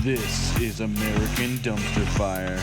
This is American Dumpster Fire.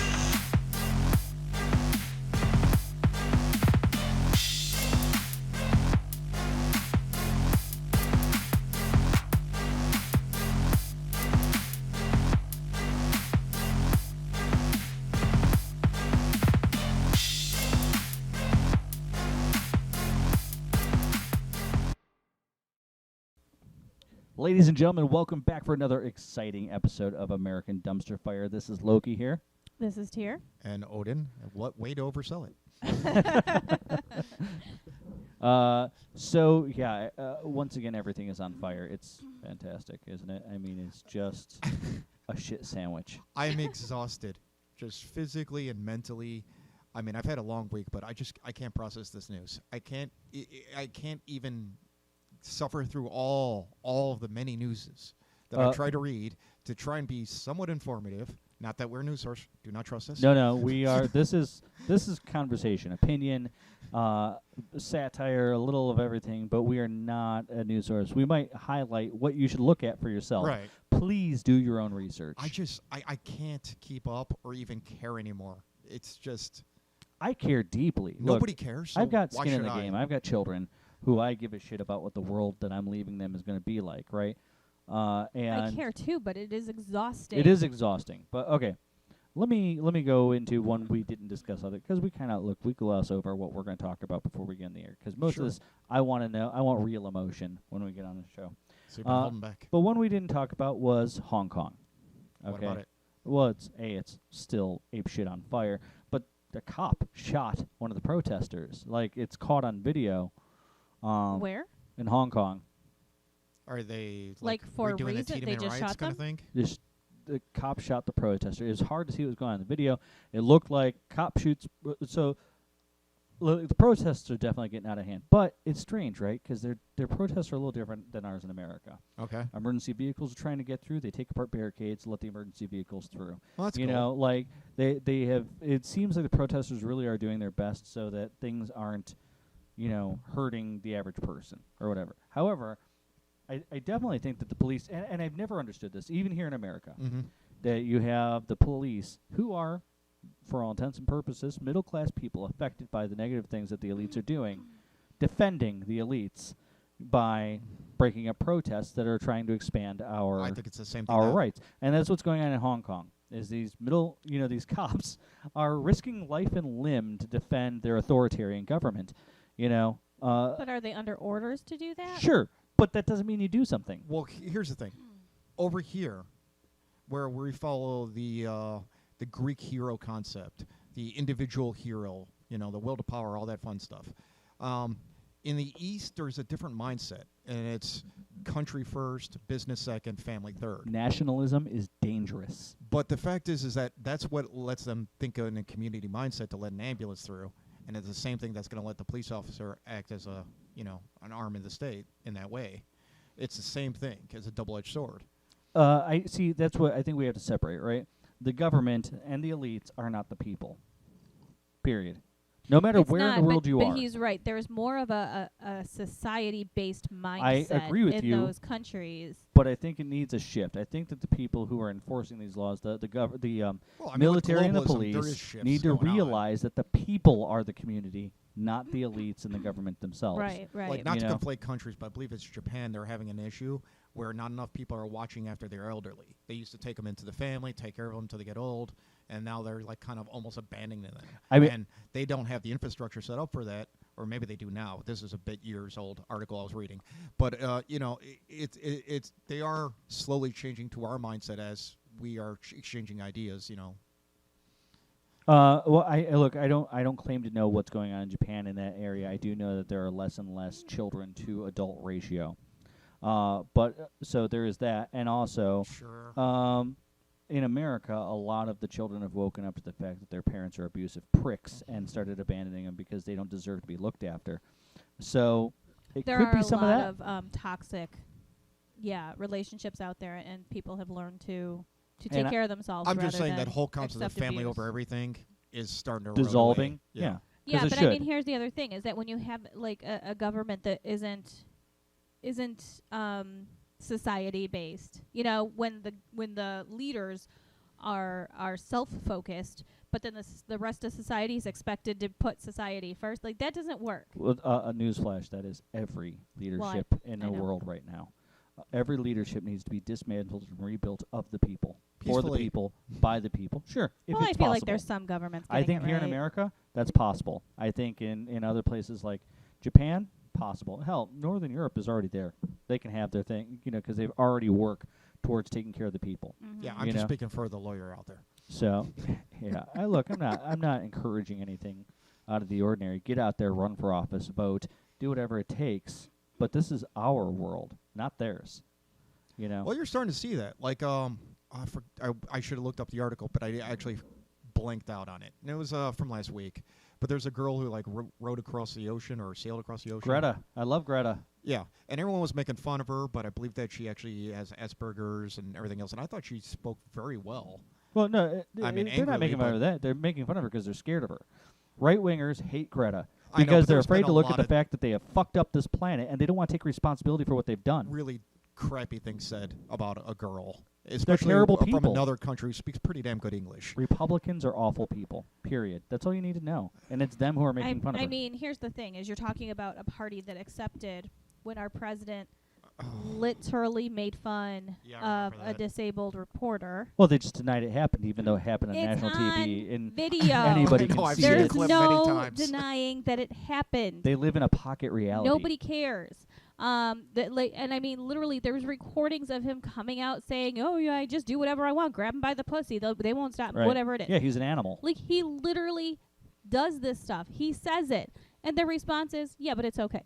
Ladies and gentlemen, welcome back for another exciting episode of American Dumpster Fire. This is Loki here. This is Tyr. And Odin. What way to oversell it? Once again, everything is on fire. It's fantastic, isn't it? I mean, it's just a shit sandwich. I'm exhausted, just physically and mentally. I mean, I've had a long week, but I can't process this news. I can't even suffer through all of the many newses that I try to read to try and be somewhat informative. Not that we're a news source. Do not trust us. No, we are. This is conversation, opinion, satire, a little of everything. But we are not a news source. We might highlight what you should look at for yourself. Right. Please do your own research. I can't keep up or even care anymore. It's just I care deeply. Nobody Look, cares. So I've got why skin in should the I? game. I've got children who I give a shit about what the world that I'm leaving them is going to be like, right? And I care too, but it is exhausting. it is exhausting. But okay, let me go into one we didn't discuss other because we gloss over what we're going to talk about before we get in the air because most Sure. of this I want real emotion when we get on the show. So you've been holding back. But one we didn't talk about was Hong Kong. Okay. What about it? Well, it's still ape shit on fire, but the cop shot one of the protesters. Like it's caught on video. Where? In Hong Kong. Are they Like for a redoing the reason? They Tiedemann just riots shot kind of thing? The cop shot the protester. It was hard to see what was going on in the video. It looked like cop shoots. So the protests are definitely getting out of hand. But it's strange, right? Because their protests are a little different than ours in America. Okay. Emergency vehicles are trying to get through. They take apart barricades, let the emergency vehicles through. Well, that's you cool. know, like they have. It seems like the protesters really are doing their best so that things aren't, hurting the average person or whatever. However, I definitely think that the police, and I've never understood this, even here in America, Mm-hmm. that you have the police who are, for all intents and purposes, middle-class people affected by the negative things that the elites are doing, defending the elites by breaking up protests that are trying to expand I think it's the same thing. our now. rights. And that's what's going on in Hong Kong. Is these these cops are risking life and limb to defend their authoritarian government. But are they under orders to do that? Sure, but that doesn't mean you do something. Well, here's the thing. Over here, where we follow the Greek hero concept, the individual hero, the will to power, all that fun stuff. In the East, there's a different mindset, and it's country first, business second, family third. Nationalism is dangerous. But the fact is that that's what lets them think in a community mindset to let an ambulance through, and it's the same thing that's going to let the police officer act as an arm in the state in that way. It's the same thing. It's a double-edged sword. I see. That's what I think we have to separate, right? The government and the elites are not the people. Period. No matter It's where not, in the world but, you but are. he's right. There's more of a society-based mindset I agree with in you. those countries. But I think it needs a shift. I think that the people who are enforcing these laws, the military and the globalism, there is police, shifts need to going on. realize that the people are the community, not the elites and the government themselves. Right. Like, not You to know. conflate countries, but I believe it's Japan. They're having an issue where not enough people are watching after their elderly. They used to take them into the family, take care of them until they get old, and now they're like kind of almost abandoning them. And they don't have the infrastructure set up for that, or maybe they do now. This is a bit years old article I was reading, but it's they are slowly changing to our mindset as we are exchanging ideas. Well, I don't claim to know what's going on in Japan in that area. I do know that there are less and less children to adult ratio. So there is that, and also, Sure. in America, a lot of the children have woken up to the fact that their parents are abusive pricks and started abandoning them because they don't deserve to be looked after. So it There could are be a some lot of that. of toxic, relationships out there, and people have learned to And take care of themselves. I'm just rather saying than that whole concept of accept family abuse. over everything is starting to erode away. Dissolving. Yeah. Yeah, 'Cause it but I should. mean, here's the other thing: is that when you have like a government that isn't society based. You know, when the leaders are self-focused, but then the rest of society is expected to put society first. Like, that doesn't work. Well, a newsflash, that is every leadership in the world right now. Every leadership needs to be dismantled and rebuilt of the people, for the people, by the people. Sure, if Well, it's I feel like possible. there's some governments I getting think it here in right. America, that's possible. I think in other places like Japan, possible. Hell, Northern Europe is already there. They can have their thing, you know, because they've already worked towards taking care of the people. Mhm. Yeah, I'm You just know? speaking for the lawyer out there. So, yeah, I'm not encouraging anything out of the ordinary. Get out there, run for office, vote, do whatever it takes. But this is our world, not theirs. You know. Well, you're starting to see that. Like, I should have looked up the article, but I actually blanked out on it. And it was from last week. But there's a girl who like rode across the ocean or sailed across the ocean. Greta, I love Greta. Yeah, and everyone was making fun of her, but I believe that she actually has Asperger's and everything else. And I thought she spoke very well. Well, no, I mean, they're not angrily, making fun but- of that. They're making fun of her because they're scared of her. Right wingers hate Greta I know, because but they're there's been afraid to a look at lot the of fact that they have fucked up this planet and they don't want to take responsibility for what they've done. Really crappy things said about a girl, especially terrible from people. another country who speaks pretty damn good English. Republicans are awful people. Period. That's all you need to know. And it's them who are making fun of her. I mean, here's the thing: is you're talking about a party that accepted when our president literally made fun Yeah, I of remember a that. disabled reporter. Well, they just denied it happened, even though it happened on It's national TV. on And video. anybody I know, can I've see seen the There's it. clip many no times. denying that it happened. They live in a pocket reality. Nobody cares. And I mean, literally, there's recordings of him coming out saying, "Oh yeah, I just do whatever I want. Grab him by the pussy. They won't stop. Right. Whatever it is." Yeah, he's an animal. Like, he literally does this stuff. He says it, and their response is, "Yeah, but it's okay."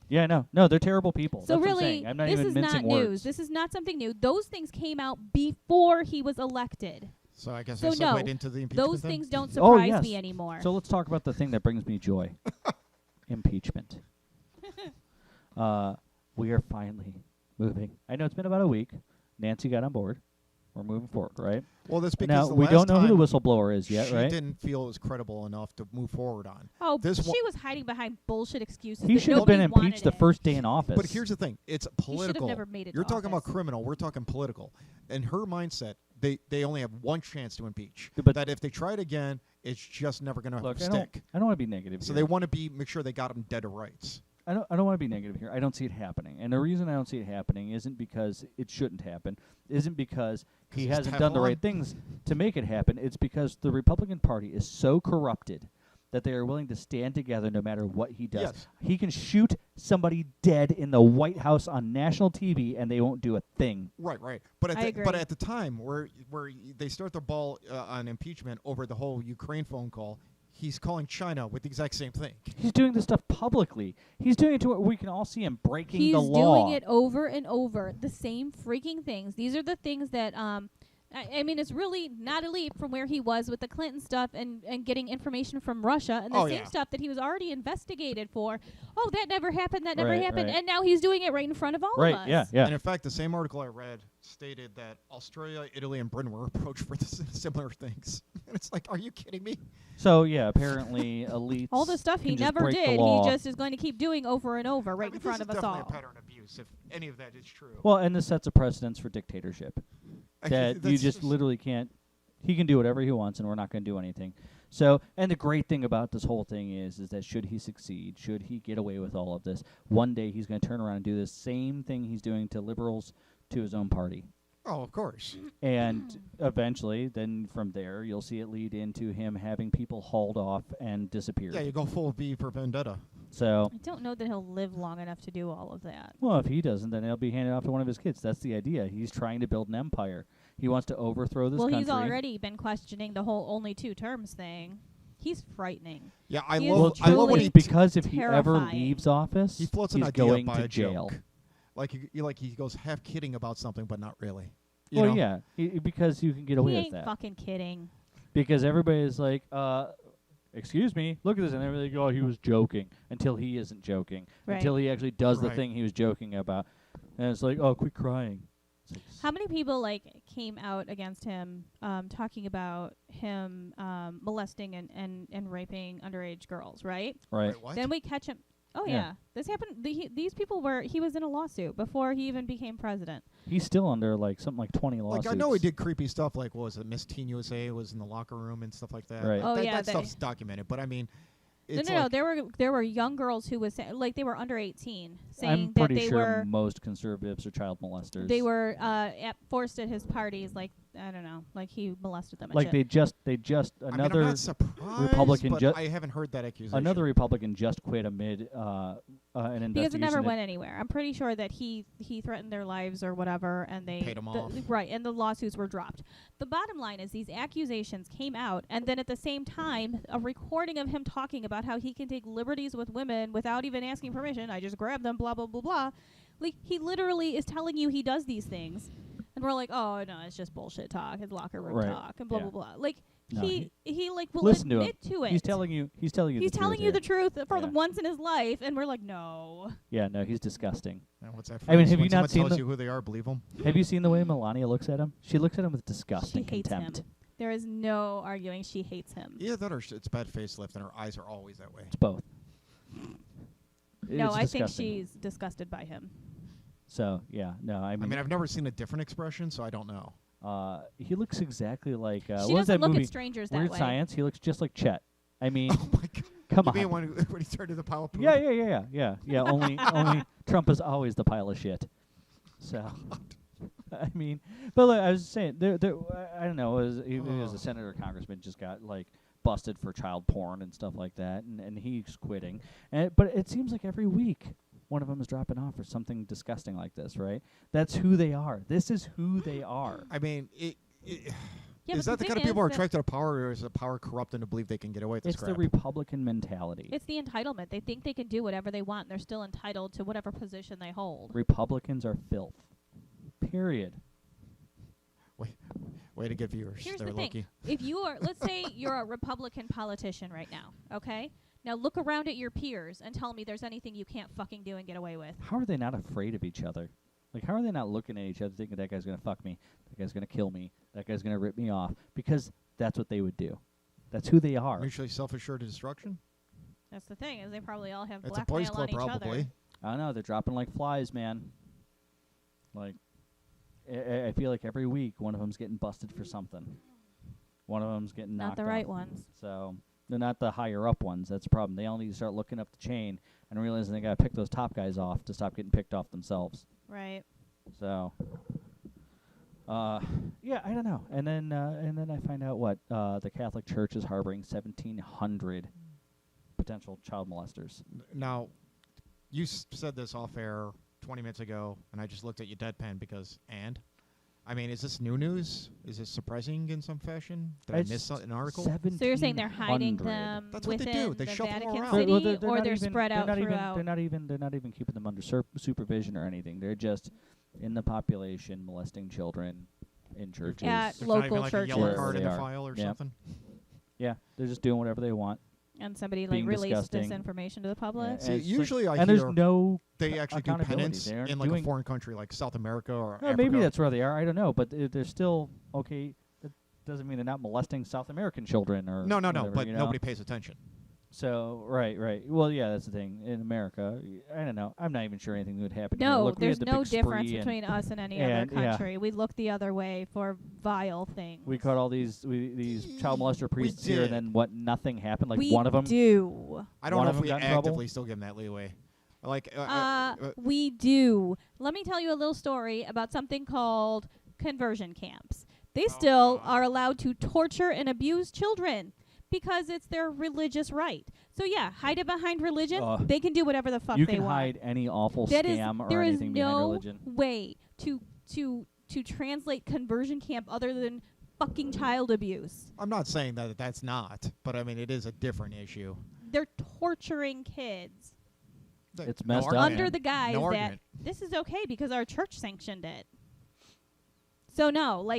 Yeah, no, they're terrible people. So That's what I'm really, saying. I'm not this even is mincing not words. news. This is not something new. Those things came out before he was elected. So I guess So I no, segued into the impeachment Those then? things don't Oh, surprise yes. me anymore. So let's talk about the thing that brings me joy. Impeachment. We are finally moving. I know it's been about a week. Nancy got on board. We're moving forward, right? Well, that's because Now, the we last don't know who time the whistleblower is yet, she right? didn't feel it was credible enough to move forward on. oh, this she one- was hiding behind bullshit excuses. He that should have been nobody impeached the wanted first day in office. But here's the thing: it's He should political. have never made it You're to talking about office. criminal. We're talking political. In her mindset, they only have one chance to impeach. But- that if they try it again, it's just never going to Look, stick. I don't want to be negative So here. they want to make sure they got him dead to rights. I don't want to be negative here. I don't see it happening. And the reason I don't see it happening isn't because it shouldn't happen, isn't because he he's hasn't done the right Teflon? things to make it happen. It's because the Republican Party is so corrupted that they are willing to stand together no matter what he does. Yes. He can shoot somebody dead in the White House on national TV and they won't do a thing. Right. But I at but agree. at the time where they start the ball on impeachment over the whole Ukraine phone call, he's calling China with the exact same thing. He's doing this stuff publicly. He's doing it to where we can all see him breaking He's the law. doing it over and over. The same freaking things. These are the things that I mean, it's really not a leap from where he was with the Clinton stuff and getting information from Russia and the Oh, same yeah. stuff that he was already investigated for. Oh, that never happened. That never Right, happened. right. And now he's doing it right in front of all Right, of us. yeah. And in fact, the same article I read stated that Australia, Italy, and Britain were approached for similar things. And it's like, are you kidding me? So, yeah, apparently elites All the stuff can he just never break the did, law. he just is going to keep doing over and over right I mean, in front this of is us definitely all. a pattern of abuse, if any of that is true. Well, and this sets a precedence for dictatorship. Actually, That you that's just literally can't. He can do whatever he wants, and we're not going to do anything. So, and the great thing about this whole thing is that should he succeed, should he get away with all of this, one day he's going to turn around and do the same thing he's doing to liberals to his own party. Oh, of course. And eventually, then from there, you'll see it lead into him having people hauled off and disappeared. Yeah, you go full V for Vendetta. So, I don't know that he'll live long enough to do all of that. well, if he doesn't, then it'll be handed off to one of his kids. That's the idea. He's trying to build an empire. He wants to overthrow this Well, country. he's already been questioning the whole only 2 terms thing. He's frightening. Yeah, I He is love. Well, I love what truly he because if he ever terrifying. leaves office, he floats an he's idea going by to a jail. joke. Like he goes half kidding about something, but not really. Well, know? yeah, because you can get away He with ain't that. fucking kidding. Because everybody is like, excuse me, look at this, and everybody go, oh, he was joking, until he isn't joking, Right. until he actually does the Right. thing he was joking about, and it's like, oh, quit crying. It's like, How many people came out against him, talking about him molesting and raping underage girls, right? right? Wait, what? Then we catch him. Oh yeah. This happened. These people were. He was in a lawsuit before he even became president. He's still under like something like 20 lawsuits. Like I know he did creepy stuff. Like what was it, Miss Teen USA was in the locker room and stuff like that. Right. Oh, yeah, that stuff's documented. But I mean, it's No. There were young girls who was like they were under 18, saying I'm that pretty they sure were most conservatives are child molesters. they were forced at his parties. Like I don't know, like he molested them. And like shit. they just I mean, another I'm not surprised, Republican but I haven't heard that accusation. another Republican just quit amid an investigation. Because it never went anywhere. I'm pretty sure that he threatened their lives or whatever, and they Paid 'em off. Right, and the lawsuits were dropped. The bottom line is these accusations came out, and then at the same time, a recording of him talking about how he can take liberties with women without even asking permission. I just grab them, blah blah blah blah. Like he literally is telling you he does these things, and we're like, oh no, it's just bullshit talk, it's locker room Right. talk, and blah Yeah. blah blah. Like No, he like will listen to admit to it. He's telling you He's the truth telling you here. the truth for Yeah. the once in his life, and we're like, no. Yeah, no, he's disgusting. And what's that? I mean, phrase? have When you not someone seen tells the- you who they are, believe them. Have you seen the way Melania looks at him? She looks at him with disgust She and hates contempt. him. There is no arguing she hates him. Yeah, that or it's bad facelift, and her eyes are always that way. It's both. No, It's I think disgusting. she's disgusted by him. So yeah, no, I I mean, I've never seen a different expression, so I don't know. he looks exactly like She what was doesn't that look movie? at strangers that Weird way. Science. He looks just like Chet. I mean, Oh my god! come You mean on. when he turned to the pile of poop? Yeah. Only Trump is always the pile of shit. So, I mean, but like, I was saying, there, I don't know. He was a senator, or congressman, just got like busted for child porn and stuff like that, and he's quitting. But it seems like every week one of them is dropping off for something disgusting like this, right? That's who they are. This is who they are. I mean, Yeah, is but that the thing kind of people who are that attracted to power, or is the power corrupt and to believe they can get away with this It's crap? the Republican mentality. It's the entitlement. They think they can do whatever they want, and they're still entitled to whatever position they hold. Republicans are filth. Period. Way to get viewers. Here's there, the thing. Loki. If you are, let's say you're a Republican politician right now, okay? Now look around at your peers and tell me there's anything you can't fucking do and get away with. How are they not afraid of each other? Like, how are they not looking at each other thinking that guy's going to fuck me, that guy's going to kill me, that guy's going to rip me off? Because that's what they would do. That's who they are. Mutually self-assured destruction. That's the thing, is they probably all have It's a boys' blackmail club, on each probably. other. I don't know. They're dropping like flies, man. Like, I feel like every week one of them's getting busted for something. One of them's getting knocked Not the right off. ones. So they're not the higher up ones. That's the problem. They all need to start looking up the chain and realizing they got to pick those top guys off to stop getting picked off themselves. Right. So, yeah, I don't know. And then I find out what the Catholic Church is harboring 1,700 potential child molesters. Now, you said this off air 20 minutes ago, and I just looked at you deadpan because, I mean, is this new news? Is this surprising in some fashion? Did I miss an article? So you're saying they're hiding them That's what they within do. They the shuffle Vatican around. City, they're or not they're even- spread out not throughout? They're not even keeping them under supervision or anything. They're just in the population molesting children in churches. At There's not local even like churches. a yellow Wherever card in they the are. file or Yep. something? Yeah, they're just doing whatever they want. And somebody being released this disgusting. information to the public. Yeah, See, it's like- usually I and hear there's no they actually do accountability. penance They aren't in like a doing- foreign country like South America or Well, Africa. maybe that's where they are. I don't know, but they're still okay. That doesn't mean they're not molesting South American children or No, whatever, but you know? nobody pays attention. So right. Well, yeah, that's the thing in America. I don't know. I'm not even sure anything would happen. here. No, Look, we there's had the no big spree difference and between us and any and, other yeah. country. We look the other way for vile things. We caught all these child molester priests here, did. and then what? Nothing happened. Like we one of them. do. I don't One know of if them we got in trouble? actively still give them that leeway. Like, We do. Let me tell you a little story about something called conversion camps. They still are allowed to torture and abuse children because it's their religious right. So yeah, hide it behind religion. Ugh. They can do whatever the fuck You they can want. hide any awful That is, scam or there is anything behind no religion. way to translate conversion camp other than fucking child abuse. I'm not saying that that's not, but I mean it is a different issue. They're torturing kids It's No messed up, argument. under the guise No that argument. this is okay because our church sanctioned it. So no,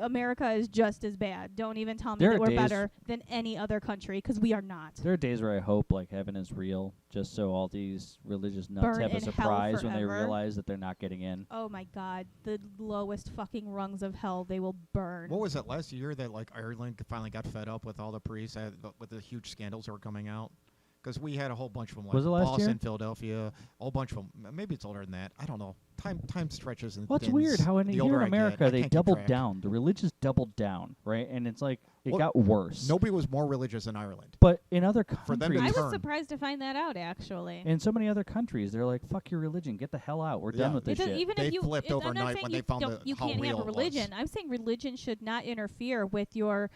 America is just as bad. Don't even tell me There that are we're days- better than any other country, because we are not. There are days where I hope like heaven is real, just so all these religious nuts Burn have a in hell surprise when they forever. realize that they're not getting in. Oh my God, the lowest fucking rungs of hell they will burn. What was that last year that like Ireland finally got fed up with all the priests with the huge scandals that were coming out? because we had a whole bunch of them. Like Was it last Boston, year? Philadelphia, a whole bunch of them. Maybe it's older than that. I don't know. Time stretches and Well, it's thins. weird how The here older in I get, America I they can't keep doubled track. down. The religious doubled down, right? And it's like it Well, got worse. Nobody was more religious in Ireland. But in other For them to countries, I turn. was surprised to find that out, actually. in so many other countries, they're like, "Fuck your religion, get the hell out. We're done Yeah. with this shit." Even They if you flipped I'm not overnight saying when you they found don't- you how can't real have it was. religion. I'm saying religion should not interfere with your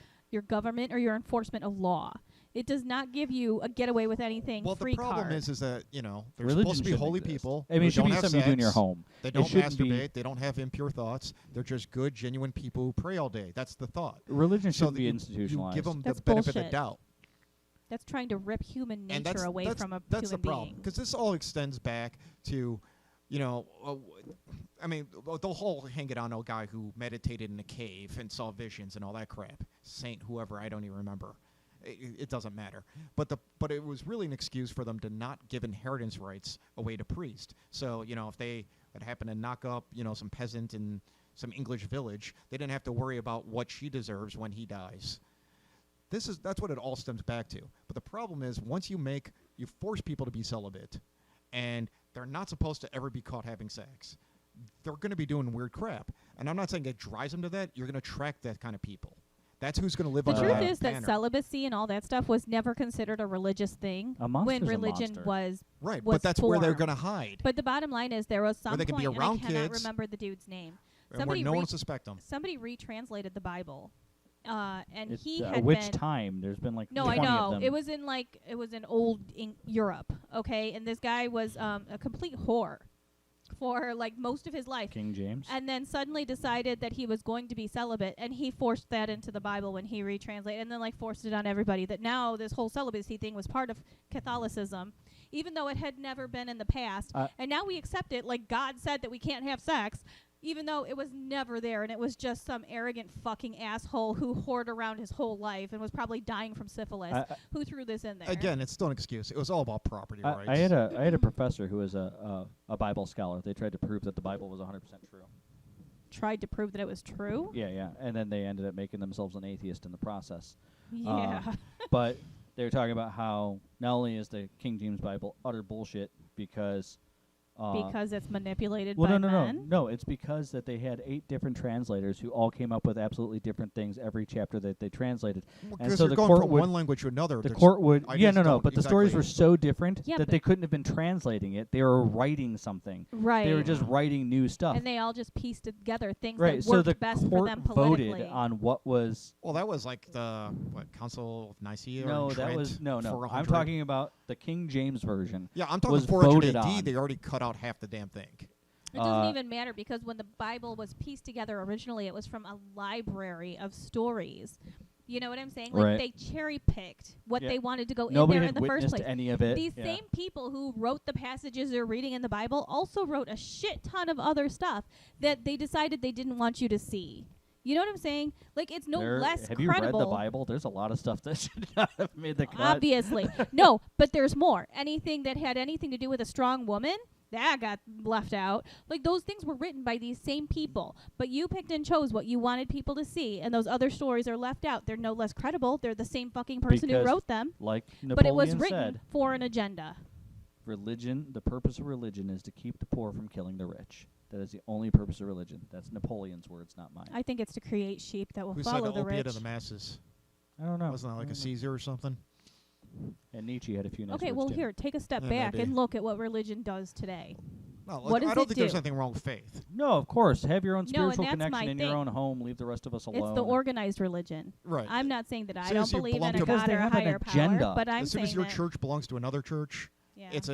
government or your enforcement of law. It does not give you a getaway with anything Well, free the problem card. is that they're Religion supposed to be shouldn't holy exist. people. I mean, who it should don't be have something you do in your sex, home. They It don't shouldn't masturbate. They don't have impure thoughts. They're just good, genuine people who pray all day. That's the thought. Religion So shouldn't that be you institutionalized. give them That's the benefit of bullshit. the doubt. That's trying to rip human And nature away from a that's human the problem, being. because this all extends back to, I mean, the whole hang it on a guy who meditated in a cave and saw visions and all that crap. Saint whoever, I don't even remember. It doesn't matter. But it was really an excuse for them to not give inheritance rights away to priests. So if they had happened to knock up some peasant in some English village, they didn't have to worry about what she deserves when he dies. That's what it all stems back to. But the problem is, once you force people to be celibate, and they're not supposed to ever be caught having sex, they're going to be doing weird crap. And I'm not saying it drives them to that. You're going to attract that kind of people. That's who's going to live The on the truth banner. is that celibacy and all that stuff was never considered a religious thing A monster's when a religion monster. was. Right, was but that's where they're formed. going to hide. But the bottom line is there was some Where they can point, be and I around cannot kids. remember the dude's name. And where Somebody no one will suspect them. Somebody retranslated the Bible, and It's, he at had which been. time? There's been like No, 20 I of know. them. It was in old Europe, okay? And this guy was a complete whore for like most of his life. King James. And then suddenly decided that he was going to be celibate, and he forced that into the Bible when he retranslated, and then like forced it on everybody that now this whole celibacy thing was part of Catholicism, even though it had never been in the past. And now we accept it like God said that we can't have sex, even though it was never there, and it was just some arrogant fucking asshole who whored around his whole life and was probably dying from syphilis who threw this in there. Again, it's still an excuse. It was all about property rights. I had a professor who was a Bible scholar. They tried to prove that the Bible was 100% true. Tried to prove that it was true? Yeah, and then they ended up making themselves an atheist in the process. Yeah. But they were talking about how not only is the King James Bible utter bullshit because because it's manipulated well, by no, men? no. It's because that they had 8 different translators who all came up with absolutely different things every chapter that they translated. And Because so they're the going court from would one language to another. the There's court would ideas no, don't but the stories exactly- were so different Yeah, that but- they couldn't have been translating it. They were writing something. Right. They were just writing new stuff. And they all just pieced together things Right, that so worked the best for court them politically. voted on what was. Well, that was like the Council of Nicaea. No, or that Trent was no. for I'm 100. talking about the King James version. Yeah, I'm talking was 400 voted AD. on. They already cut out half the damn thing. It doesn't even matter because when the Bible was pieced together originally, it was from a library of stories. You know what I'm saying? Like Right. they cherry picked what Yeah. they wanted to go Nobody in there had in the first witnessed place. any of it. These yeah. same people who wrote the passages they're reading in the Bible also wrote a shit ton of other stuff that they decided they didn't want you to see. You know what I'm saying? Like it's no less have credible. you read the Bible? There's a lot of stuff that should not have made the cut. Obviously. No, but there's more. Anything that had anything to do with a strong woman, that got left out. Like those things were written by these same people, but you picked and chose what you wanted people to see, and those other stories are left out. They're no less credible. They're the same fucking person who Because, wrote them, Like Napoleon but it was written said, for an agenda. religion. The purpose of religion is to keep the poor from killing the rich. That is the only purpose of religion. That's Napoleon's words, not mine. I think it's to create sheep that will Who said follow the the opiate rich. of the masses? I don't know. Wasn't that like I a don't know. Caesar or something? And Nietzsche had a few nice Okay, words well too. here, take a step Yeah, back maybe. and look at what religion does today. No, What does I don't it think there's do? anything wrong with faith. No, of course. Have your own No, and spiritual that's my connection in your thing. own home. Leave the rest of us alone. It's the organized religion. Right. I'm not saying that I Soon don't as you believe belong in a to- Because God they or a have an higher agenda. power, but I'm as soon saying as your that church belongs to another church, yeah. it's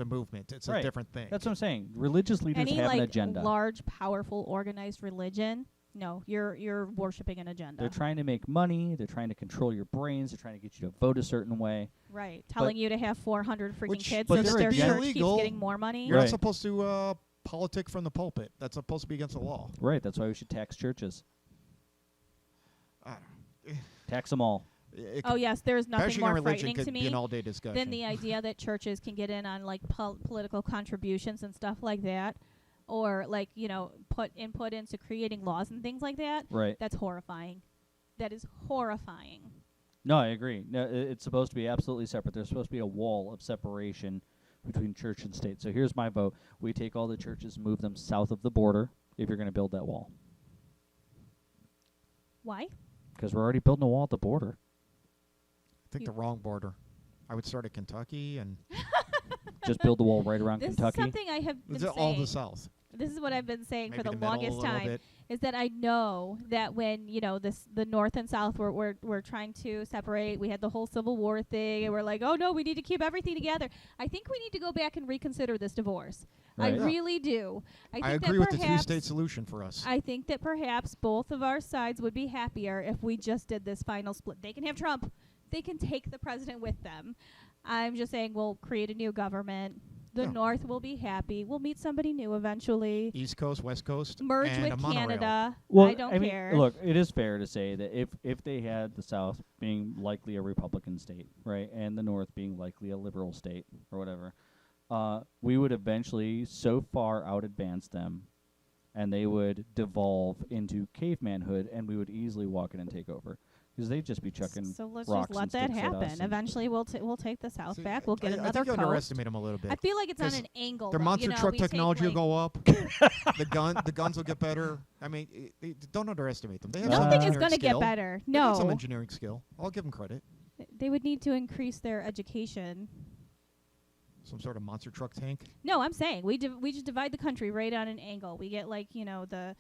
a movement. It's Right. a different thing. That's what I'm saying. Religious leaders any have like an agenda. large, powerful, organized religion. No, you're worshiping an agenda. They're trying to make money. They're trying to control your brains. They're trying to get you to vote a certain way. Right, telling you to have 400 freaking Which- kids but so that they're their against- church keeps illegal. getting more money. You're Right. not supposed to politic from the pulpit. That's supposed to be against the law. Right. That's why we should tax churches. I don't know. Tax them all. It Oh yes, there's nothing bashing on more religion frightening could to be me an all-day discussion. than the idea that churches can get in on like political contributions and stuff like that, or like put input into creating laws and things like that. Right. That's horrifying. That is horrifying. No, I agree. No, it's supposed to be absolutely separate. There's supposed to be a wall of separation between church and state. So here's my vote. We take all the churches and move them south of the border if you're going to build that wall. Why? Because we're already building a wall at the border. I think the wrong border. I would start at Kentucky and Just build the wall right around This Kentucky. is something I have been it's all saying. the South. This is what I've been saying Maybe for the middle longest a little time. bit. Is that I know that when the North and South were trying to separate, we had the whole Civil War thing, and we're like, oh no, we need to keep everything together. I think we need to go back and reconsider this divorce. Right. I Yeah. really do. I think agree that with the perhaps- three-state solution for us. I think that perhaps both of our sides would be happier if we just did this final split. They can have Trump. They can take the president with them. I'm just saying we'll create a new government. The Yeah. North will be happy. We'll meet somebody new eventually. East Coast, West Coast, Merge and with a monorail. Canada. Well, I don't mean, care. Look, it is fair to say that if they had the South being likely a Republican state, right, and the North being likely a liberal state or whatever, we would eventually so far out advance them, and they would devolve into cavemanhood, and we would easily walk in and take over. Because they'd just be chucking So let's rocks just let and that sticks at us happen. and- Eventually, we'll take the South See, back. We'll get I another think you coast. underestimate them a little bit. I feel like it's on 'Cause an angle. Their though. monster You know, truck we take, technology will like- go up. the guns will get better. I mean, don't underestimate them. They have some Nothing is engineering going to get skill. better. They got some No, engineering skill. I'll give them credit. they would need to increase their education. Some sort of monster truck tank. No, I'm saying we just divide the country right on an angle. We get like the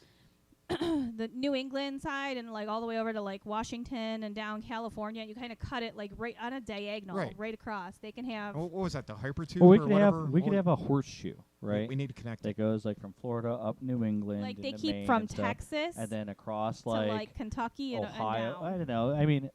the New England side and like all the way over to like Washington and down California. You kind of cut it like right on a diagonal, Right. across. They can have. What was that? The hypertube Well, we or could whatever? have a horseshoe, right? We need to connect that it. goes like from Florida up New England, Like they into keep Maine from and stuff, Texas and then across to like Kentucky and Ohio. I down. don't know. I mean,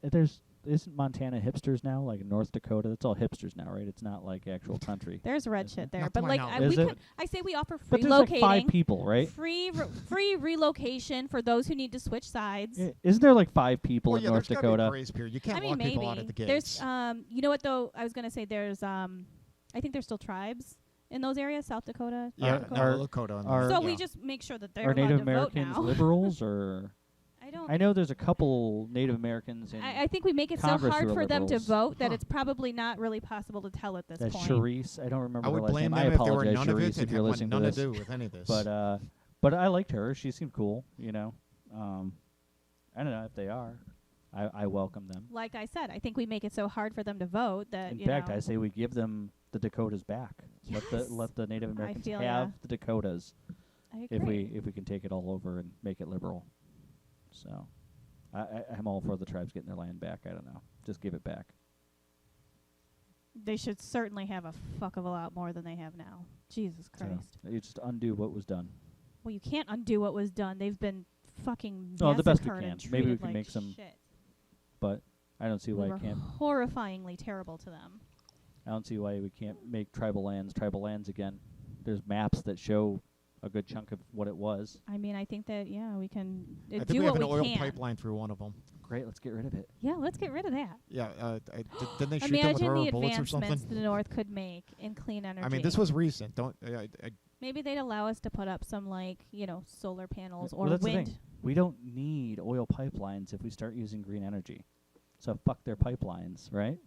isn't Montana hipsters now? Like North Dakota, that's all hipsters now, right? It's not like actual country. There's red shit there, Not to but my like knowledge. Is we it? could. I say we offer free But there's like locating, 5 people, right? free relocation for those who need to switch sides. Isn't there like 5 people Well, in yeah, North there's gotta be a Dakota? grace period. You can't I mean, lock maybe people out at the gates. there's you know what though? I was gonna say there's I think there's still tribes in those areas, South Dakota. yeah, North Dakota. Are- Dakota. are- So yeah. we just make sure that they're Are allowed Native to Americans vote now. liberals or? I don't. I know there's a couple Native Americans in I think we make it so Congress hard who are for them to liberals. vote that Huh. it's probably not really possible to tell at this that's point. Charisse. I don't remember I her would last blame name. I them if they were apologize, none of it Charisse, and if you're had listening none to to this. do with any of this. But I liked her. She seemed cool. You know, I don't know if they are. I welcome them. Like I said, I think we make it so hard for them to vote that In you fact, know. I say we give them the Dakotas back. Yes. Let the Native Americans feel have ya. the Dakotas I if agree. we can take it all over and make it liberal. So, I'm all for the tribes getting their land back. I don't know, just give it back. They should certainly have a fuck of a lot more than they have now. Jesus So, Christ. you just undo what was done. Well, you can't undo what was done. They've been fucking Oh, the best we massacred and can. Maybe we treated can like make some- shit. But I don't see We why were I can't. horrifyingly terrible to them. I don't see why we can't make tribal lands again. There's maps that show a good chunk of what it was. I mean, I think that we can I think do we have what an we oil can. pipeline through one of them. Great, let's get rid of it. Yeah, let's get rid of that. Yeah, didn't they shoot them with Imagine rubber the bullets or advancements something? the North could make in clean energy. I mean, this was recent. Don't Maybe they'd allow us to put up some solar panels Well, or that's the wind. thing. We don't need oil pipelines if we start using green energy. So fuck their pipelines, right?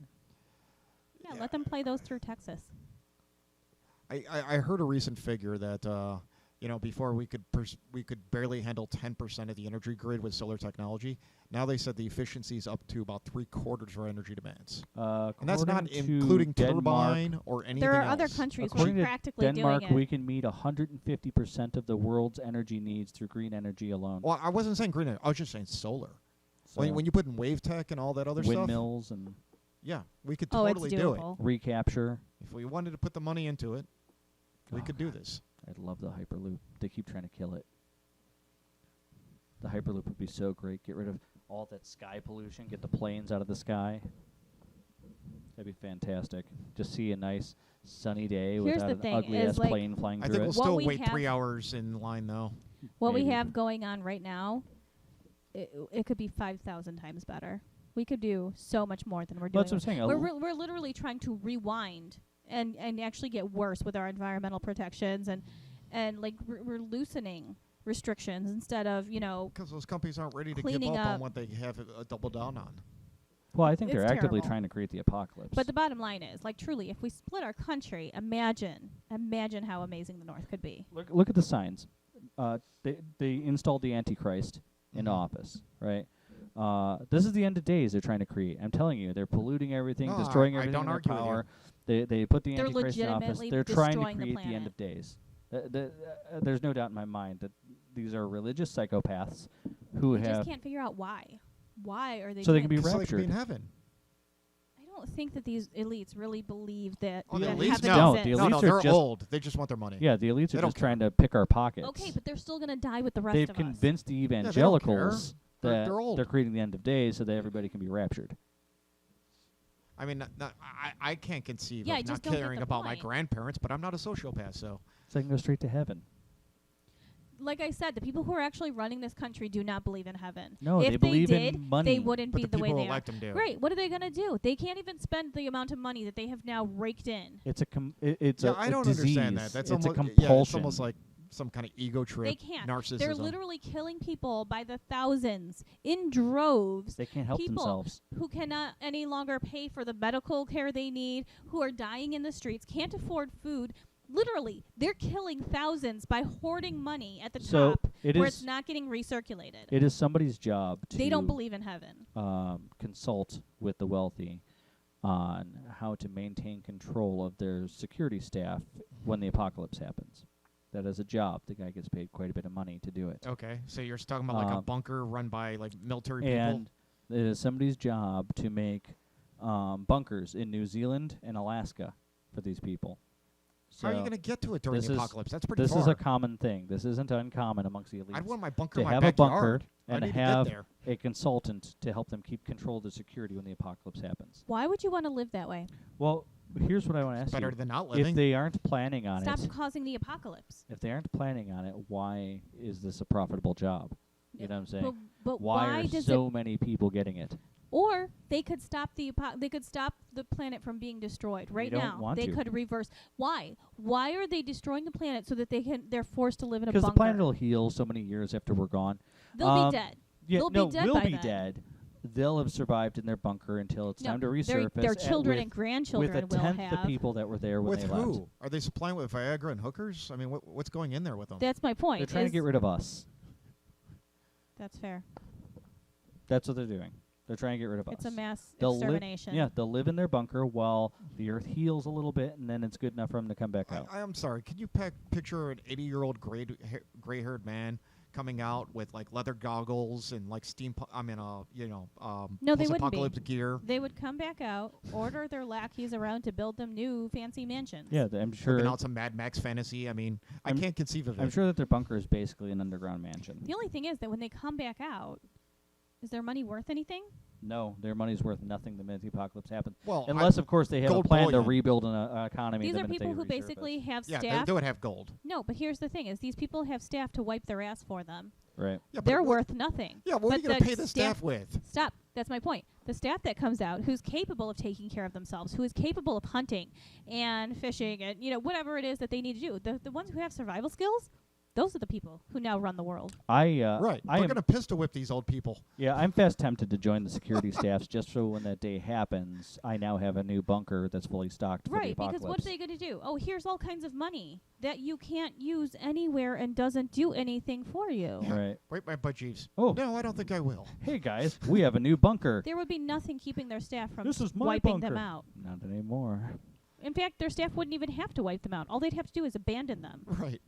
Yeah, let them play those through Texas. I heard a recent figure that before we could barely handle 10% of the energy grid with solar technology. Now they said the efficiency is up to about 3/4 of our energy demands, and that's not According to including Denmark, turbine or anything There are else. other countries According which to are practically Denmark, doing it. we can meet 150% of the world's energy needs through green energy alone. Well, I wasn't saying green. I was just saying solar. So When you put in wave tech and all that other stuff, windmills and yeah, we could Oh, totally it's do it. doable. recapture. If we wanted to put the money into it, we Oh, could do God. this. I'd love the Hyperloop. They keep trying to kill it. The Hyperloop would be so great. Get rid of all that sky pollution. Get the planes out of the sky. That'd be fantastic. Just see a nice sunny day Here's without the an thing ugly is, ass like, plane flying I through think we'll it. What still we wait have- 3 hours in line though. What we Maybe. have going on right now, it could be 5,000 times better. We could do so much more than we're doing. That's what I'm saying. We're literally trying to rewind and actually get worse with our environmental protections and like we're loosening restrictions instead of Because those companies aren't ready to give Cleaning up on up. what they have double down on. Well, I think they're It's actively terrible. trying to create the apocalypse. But the bottom line is, like, truly, if we split our country, imagine how amazing the North could be. look at the signs. They installed the Antichrist into Mhm. office, right? This is the end of days they're trying to create. I'm telling you, they're polluting everything, No, destroying I everything don't in their argue with you. power. They put the They're Antichrist in office. legitimately They're trying to destroying the create the end planet. of days. There's no doubt in my mind that these are religious psychopaths who I just have. can't figure out why. Why are they So they doing can be this? So they could be in raptured. heaven. I don't think that these elites really believe that, Oh, The that elites heaven don't. exists. The No, elites no, are they're just- old. They just want their money. Yeah, the elites They are don't just trying to pick our pockets. Okay, but they're still going to die with the rest They've of us. convinced the they don't care. evangelicals that They're old. they're creating the end of days so that everybody can be raptured. I mean, I can't conceive Yeah, I of just not don't get caring the about my point. grandparents, but I'm not a sociopath, so. So they can go straight to heaven. Like I said, the people who are actually running this country do not believe in heaven. No, if they believe did, in money. they wouldn't But be the the way people they are. elect them do. Great. What are they going to do? They can't even spend the amount of money that they have now raked in. It's it's Yeah, a I don't disease. understand that. That's it's a almost, compulsion. Yeah, it's almost like some kind of ego trip, They can't. narcissism. They're literally killing people by the thousands in droves. They can't help people themselves. who cannot any longer pay for the medical care they need, who are dying in the streets, can't afford food. Literally, they're killing thousands by hoarding money at the So top it where is- it's not getting recirculated. It is somebody's job to They don't believe in heaven. consult with the wealthy on how to maintain control of their security staff when the apocalypse happens. That is a job. The guy gets paid quite a bit of money to do it. Okay, so you're talking about like a bunker run by like military people. And it is somebody's job to make bunkers in New Zealand and Alaska for these people. So How are you going to get to it during this the is- apocalypse? That's pretty this far. is a common thing. This isn't uncommon amongst the elites. I'd want my bunker to in my have a backyard. bunker I and need to have get there. a consultant to help them keep control of the security when the apocalypse happens. Why would you want to live that way? Well, here's what I want to ask Better you. than not If living. they aren't planning on Stop it, causing the apocalypse. if they aren't planning on it, why is this a profitable job? You know what I'm saying? But why are does so many people getting it? Or they could stop they could stop the planet from being destroyed right don't now. want They to. could reverse. Why? Why are they destroying the planet so that they're forced to live in a Because bunker? the planet will heal so many years after we're gone. They'll be dead. Yeah, They'll no, be dead we'll by be then. dead. They'll have survived in their bunker until it's No, time to their resurface. children with, and grandchildren with a will tenth have. the people that were there when with they who? left. Are they supplying with Viagra and hookers? I mean, what's going in there with them? That's my point. They're trying to is- get rid of us. That's fair. That's what they're doing. They're trying to get rid of It's us. a mass They'll live- extermination. Yeah, they'll live in their bunker while the earth heals a little bit, and then it's good enough for them to come back out. I'm sorry. Can you picture an 80-year-old gray-haired man coming out with like leather goggles and like No, they wouldn't be. post-apocalyptic gear? They would come back out, order their lackeys around to build them new fancy mansions. Yeah, I'm sure. Living out some Mad Max fantasy. I mean, I I'm- can't conceive of it. I'm sure that their bunker is basically an underground mansion. The only thing is that when they come back out, is their money worth anything? No, their money's worth nothing the minute the apocalypse happens. Well, Unless, of course, they have a gold plan to bullion. rebuild an economy. These the are minute people they who resurface. basically have yeah, staff. they would have gold. No, but here's the thing: is these people have staff to wipe their ass for them. Right. Yeah, but They're what- worth nothing. Yeah, what are But you going to the pay the staff with? Stop. That's my point. The staff that comes out, who's capable of taking care of themselves, who is capable of hunting and fishing and whatever it is that they need to do. The ones who have survival skills, those are the people who now run the world. Right. Right. I We're am. going to pistol whip these old people. Yeah, I'm fast tempted to join the security staffs just so when that day happens, I now have a new bunker that's fully stocked for the Right, apocalypse. because what are they going to do? Oh, here's all kinds of money that you can't use anywhere and doesn't do anything for you. Right. Wipe my butt cheeks. Oh. No, I don't think I will. Hey guys, we have a new bunker. There would be nothing keeping their staff from This is my wiping bunker. them out. Not anymore. In fact, their staff wouldn't even have to wipe them out. All they'd have to do is abandon them, Right.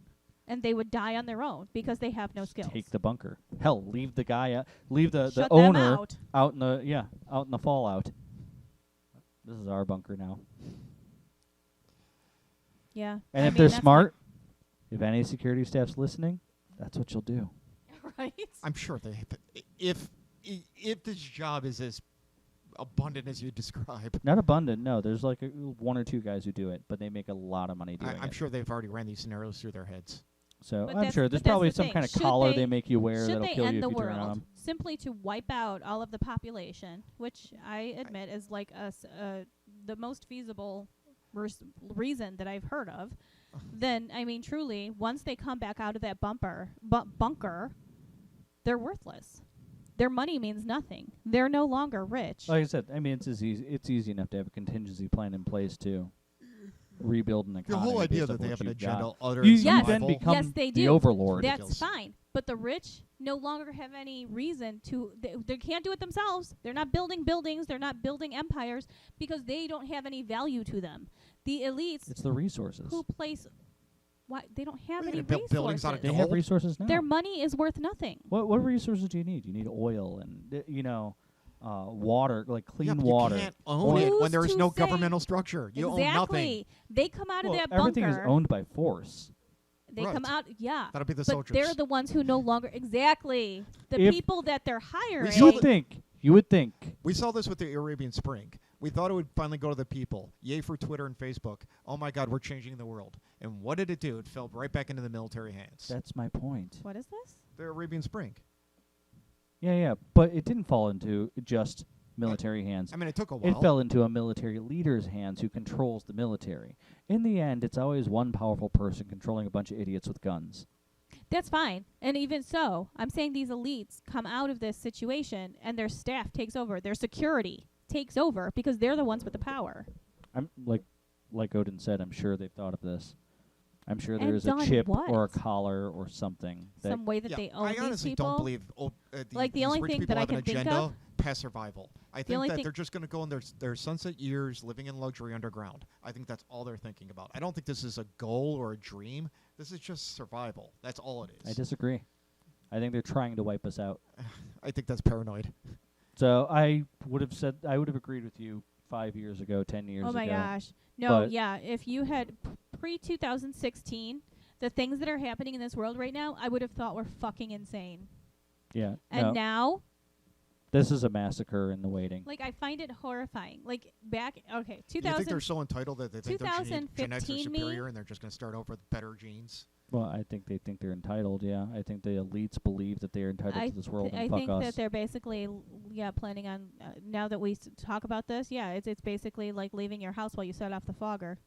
and they would die on their own because they have no skills. Take the bunker. Hell, leave the guy. Leave the Shut them owner out. in the fallout. This is our bunker now. Yeah. And I if mean, they're that's smart, if any security staff's listening, that's what you'll do. right? I'm sure if this job is as abundant as you describe, Not abundant, no. There's like one or two guys who do it, but they make a lot of money doing I'm it. sure they've already ran these scenarios through their heads. So But I'm that's- sure there's but that's probably the some thing. kind of Should collar they- they make you wear Should that'll they kill end you the if you turn on world 'em. simply to wipe out all of the population, which I admit is like the most feasible reason that I've heard of, then I mean, truly, once they come back out of that bunker, they're worthless. Their money means nothing. They're no longer rich. Like I said, I mean, it's easy enough to have a contingency plan in place to rebuild an The economy. whole idea based on that they what have an you've agenda got. other You than Yes. then survival. become Yes, they the do. overlord. That's ridiculous. fine. But the rich no longer have any reason to. They can't do it themselves. They're not building buildings. They're not building empires because they don't have any value to them. The elites It's the resources. who place. Why they don't have Well, any they build buildings out of resources. They have gold? resources now. Their money is worth nothing. What resources do you need? You need oil and water, like clean Yeah, but water. you can't own it Who's when there is to no say- governmental structure. You own nothing. Exactly. They come out of Well, that bunker. everything is owned by force. They come Right. out, yeah. That'll be the But soldiers. they're the ones who no longer exactly the If- people that they're hiring. You would think. We saw this with the Arabian Spring. We thought it would finally go to the people. Yay for Twitter and Facebook. Oh my God, we're changing the world. And what did it do? It fell right back into the military hands. That's my point. What is this? The Arabian Spring. Yeah, but it didn't fall into just military hands. I mean, it took a while. It fell into a military leader's hands who controls the military. In the end, it's always one powerful person controlling a bunch of idiots with guns. That's fine. And even so, I'm saying these elites come out of this situation and their staff takes over. Their security takes over because they're the ones with the power. I'm like Odin said, I'm sure they've thought of this. I'm sure And there is a done chip what? or a collar or something. That Some way that Yeah, they own I these honestly people. don't believe Like, the these only rich thing people that I have an can think agenda of- past survival. I think only that thing- they're just going to go in their sunset years living in luxury underground. I think that's all they're thinking about. I don't think this is a goal or a dream. This is just survival. That's all it I is. disagree. I think they're trying to wipe us out. I think that's paranoid. So I would have agreed with you 5 years ago, 10 years ago. Oh my gosh. No, But- yeah. If you had pre-2016, the things that are happening in this world right now, I would have thought were fucking insane. Yeah. And no, now, this is a massacre in the waiting. like, I find it horrifying. Like, back, okay, Do you think 2000. they're so entitled that they think their genetics are 2015 me? superior and they're just going to start over with better genes? Well, I think they think they're entitled, yeah. I think the elites believe that they're entitled to this world I and fuck think us. that they're basically, planning on, now that we talk about this, it's basically like leaving your house while you set off the fogger.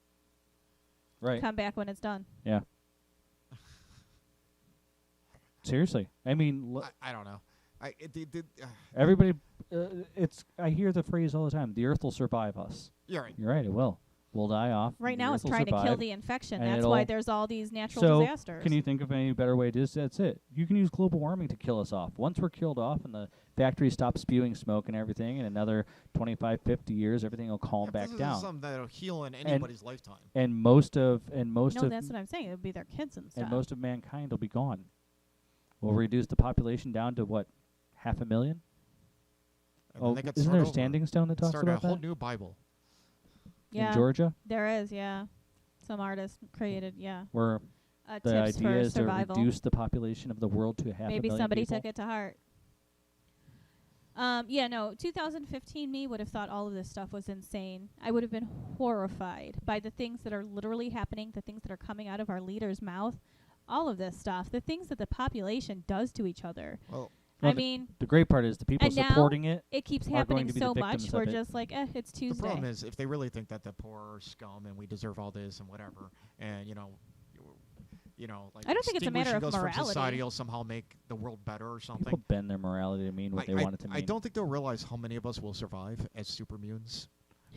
Right. Come back when it's done. Yeah. Seriously. I mean, I don't know. everybody, I hear the phrase all the time, the earth will survive us. You're right. You're right, it will. We'll die off. Right the now, earth it's will trying to kill survive. the infection. and That's why it'll- there's all these natural So, disasters. can you think of any better way to do this? That's it. You can use global warming to kill us off. Once we're killed off and the factories stop spewing smoke and everything, in another 25, 50 years, everything will calm back This down. is something that'll heal in anybody's lifetime. And most no, of that's what I'm saying. It would be their kids and stuff. and most of mankind will be gone. We'll reduce the population down to what, 500,000? And then Oh, they get isn't start there a over. standing stone that talks Start about a whole that new Bible. yeah, in Georgia? there is. Yeah, some artist created. Yeah, Where the tips idea for is to survival. reduce the population of the world to Maybe 500,000 somebody people. took it to heart. 2015 me would have thought all of this stuff was insane. I would have been horrified by the things that are literally happening, the things that are coming out of our leader's mouth, all of this stuff, the things that the population does to each other. Well, I Well, mean, The great part is the people And now supporting it. it keeps are going happening to be the so much. victims We're of it. just like, it's Tuesday. the problem is if they really think that the poor are scum and we deserve all this and whatever, and like I don't think it's a matter extinguishing of us from morality. society will somehow make the world better or something. People bend their morality to mean what they want it to mean. I don't think they'll realize how many of us will survive as supermutants,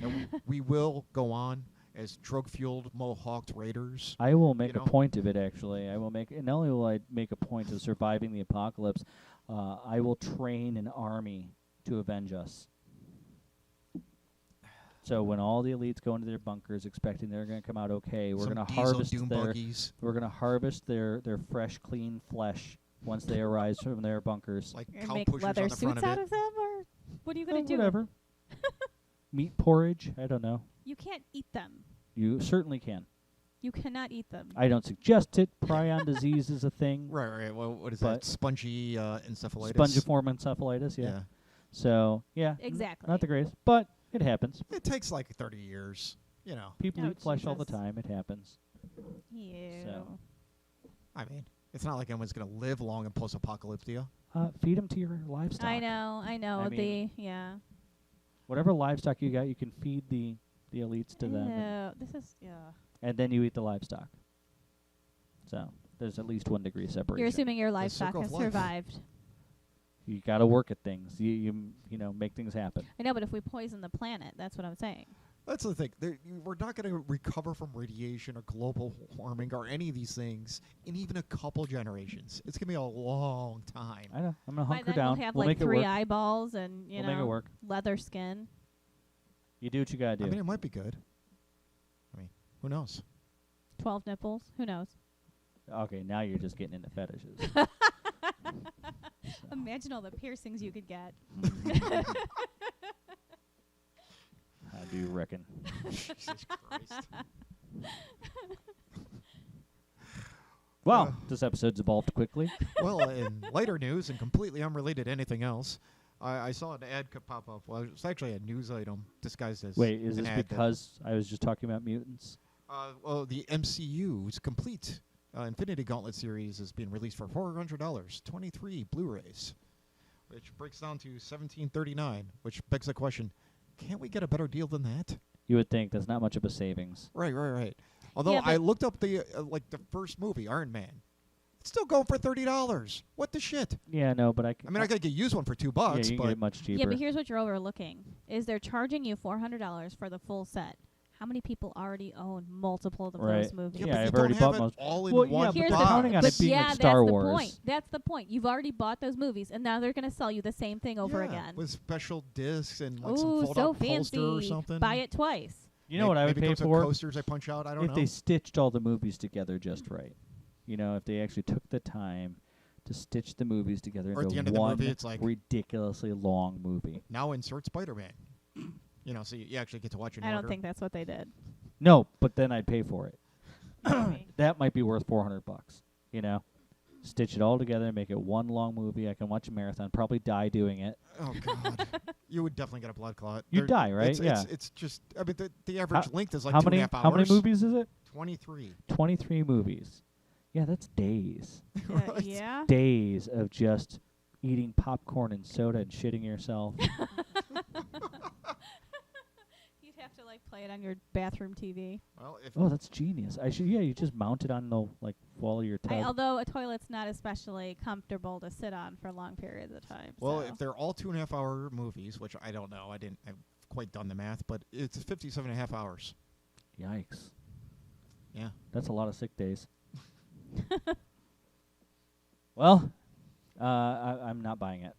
and we will go on as drug-fueled, mohawked raiders. I will make you a know? point of it, actually. I will make, and not only will I make a point of surviving the apocalypse, I will train an army to avenge us. So when all the elites go into their bunkers, expecting they're going to come out okay, we're Some going to diesel harvest doom their buggies, we're going to harvest their fresh, clean flesh once they arise from their bunkers. like You're gonna cow make pushers leather on the front suits of out it. of them, or what are you gonna do? Whatever. Meat porridge? I don't know. You can't eat them. You certainly can. You cannot eat them. I don't suggest it. Prion disease is a thing. Right. Well, what is But that? Spongy encephalitis. Spongiform encephalitis, yeah. So, yeah. Exactly. Not the greatest, but it happens. It takes like 30 years. You know. People Oh, eat flesh all the Jesus. time. It happens. Ew. So. I mean, it's not like anyone's gonna live long in post-apocalyptia. Feed them to your livestock. I know. I mean, Yeah. Whatever livestock you got, you can feed the elites to them. And, This is and then you eat the livestock. So, there's at least 1 degree separation. You're assuming your livestock circle has of life. survived. You got to work at things. You know, make things happen. I know, but if we poison the planet, that's what I'm saying. That's the thing. We're not going to recover from radiation or global warming or any of these things in even a couple generations. It's going to be a long time. I know. I'm gonna By hunker then down. we'll have we'll like make it 3 work. eyeballs and We'll make it work. leather skin. You do what you gotta do. I mean, it might be good. I mean, who knows? 12 nipples. Who knows? Okay, now you're just getting into fetishes. Imagine all the piercings you could get. How do you reckon? Jesus Christ. Wow, this episode's evolved quickly. Well, in later news and completely unrelated to anything else, I saw an ad pop up. Well, it's actually a news item disguised as Wait, is an this ad that- because I was just talking about mutants? well, the MCU's complete Infinity Gauntlet series is being released for $400, 23 Blu-rays, which breaks down to $17.39. Which begs the question: can't we get a better deal than that? You would think that's not much of a savings. Right. Although Yeah, I but looked up the the first movie, Iron Man. It's still going for $30. What the shit? Yeah, no, but I I mean, I could get used one for $2, yeah, you can get but it much cheaper. Yeah, but here's what you're overlooking: is they're charging you $400 for the full set. How many people already own multiple of Right. those movies? Yeah, but you I've don't already have bought it most. all in Well, one yeah, but Here's they're the counting on but it being yeah, like Star that's Wars. the point. That's the point. You've already bought those movies, and now they're going to sell you the same thing over Yeah, again. with special discs and like some Ooh, fold-out so poster or fancy! something. Buy it twice. You know what I would maybe pay comes with for? coasters I punch out. I don't If know. they stitched all the movies together just right. You know, if they actually took the time to stitch the movies together Or at the into end of the one movie, it's like- ridiculously long movie. Now insert Spider-Man. You know, so you actually get to watch it in I don't order. think that's what they did. No, but then I'd pay for it. Maybe. That might be worth $400. You know, stitch it all together, make it one long movie. I can watch a marathon. Probably die doing it. Oh God, you would definitely get a blood clot. You'd die, right? It's just. I mean, the average length is like how 2.5 many? hours. How many movies is it? 23. 23 movies. Yeah, that's days. Right. Yeah. Days of just eating popcorn and soda and shitting yourself. You'd have to like play it on your bathroom TV. Well, if Oh, that's genius. I should. Yeah, you just mount it on the like wall of your tub. Although a toilet's not especially comfortable to sit on for long periods of time. well, so. if they're all 2.5 hour movies, which I don't know, I've quite done the math, but it's 57.5 hours. Yikes. Yeah. That's a lot of sick days. Well, I'm not buying it.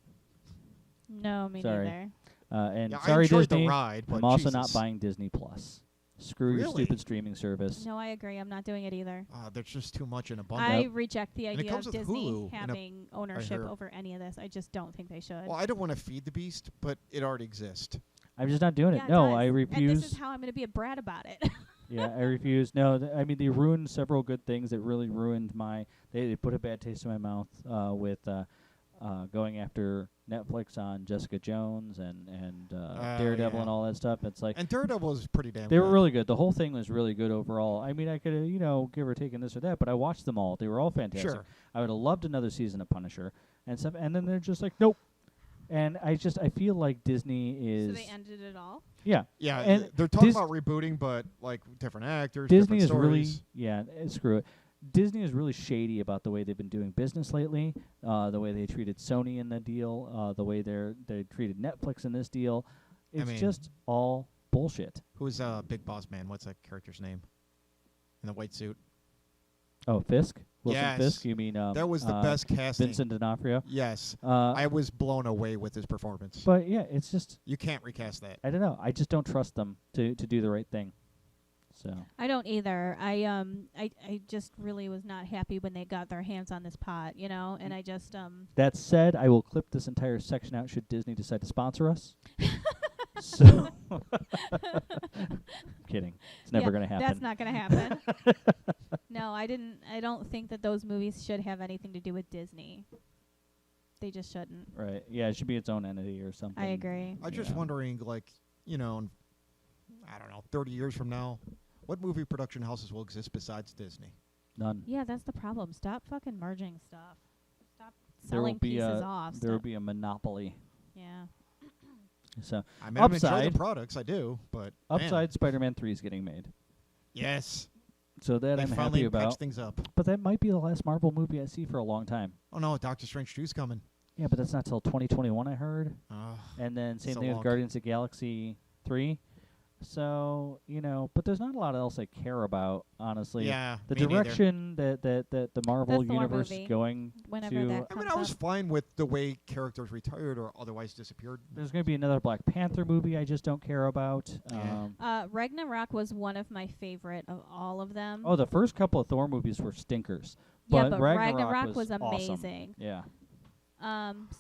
No, me Sorry. neither. And Yeah, I sorry, enjoyed Disney. the ride, but I'm also not Jesus. buying Disney Plus. Screw your Really? stupid streaming service. No, I agree. I'm not doing it either. There's just too much in a bundle. I reject the And it idea comes of with Disney Hulu in a- having ownership heard. over any of this. I just don't think they should. Well, I don't want to feed the beast, but it already exists. I'm just not doing Yeah, it. it No, does. I refuse. And this is how I'm going to be a brat about it. Yeah, I refuse. No, I mean they ruined several good things. It really ruined my. They put a bad taste in my mouth with going after Netflix on Jessica Jones and Daredevil yeah. and all that stuff. It's like And Daredevil was pretty damn they good. were really good. The whole thing was really good overall. I mean, I could give or take in this or that, but I watched them all. They were all fantastic. Sure. I would have loved another season of Punisher and stuff. And then they're just like, nope. And I feel like Disney so is they ended it all. yeah. Yeah, And they're talking Dis- about rebooting, but like different actors, Disney different is really stories. screw it. Disney is really shady about the way they've been doing business lately, the way they treated Sony in the deal, the way they treated Netflix in this deal. It's mean- just all bullshit. Who's Big Boss Man? What's that character's name? In the white suit. Oh, Fisk? Wilson Yes. Fisk? You mean That was the best casting. Vincent D'Onofrio? Yes, Uh, I was blown away with his performance. but yeah, it's just You can't recast that. I don't know. I just don't trust them to do the right thing. So I don't either. I just really was not happy when they got their hands on this pot, and I just that said, I will clip this entire section out should Disney decide to sponsor us. So I'm kidding. It's never Yeah, going to happen. That's not going to happen. No, I don't think that those movies should have anything to do with Disney. They just shouldn't. Right. Yeah, it should be its own entity or something. I agree. I'm just Yeah. wondering, like, I don't know, 30 years from now, what movie production houses will exist besides Disney? None. Yeah, that's the problem. Stop fucking merging stuff. Stop There will selling be pieces a off. there will Stop- be a monopoly. yeah. I So mean, I'm enjoying Upside- the products, I do, but man, Upside Spider-Man 3 is getting made. yes, So that they I'm finally happy patched about. things up. But that might be the last Marvel movie I see for a long time. Oh no, Doctor Strange 2's coming. Yeah, but that's not till 2021, I heard. And then same so thing with long. Guardians of the Galaxy 3. So, but there's not a lot else I care about, honestly. Yeah, The me neither. direction that the Marvel The Thor universe movie, is going whenever to. that I mean, comes I was up. fine with the way characters retired or otherwise disappeared. There's going to be another Black Panther movie I just don't care about. Yeah. Ragnarok was one of my favorite of all of them. Oh, the first couple of Thor movies were stinkers. yeah, but but Ragnarok was awesome. amazing. Yeah.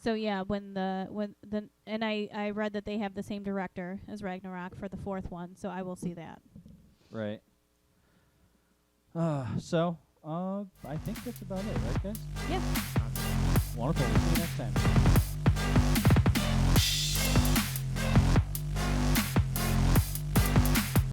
So yeah, and I read that they have the same director as Ragnarok for the fourth one, so I will see that. Right. So, I think that's about it, right, guys? Yeah. Wonderful. We'll see you next time.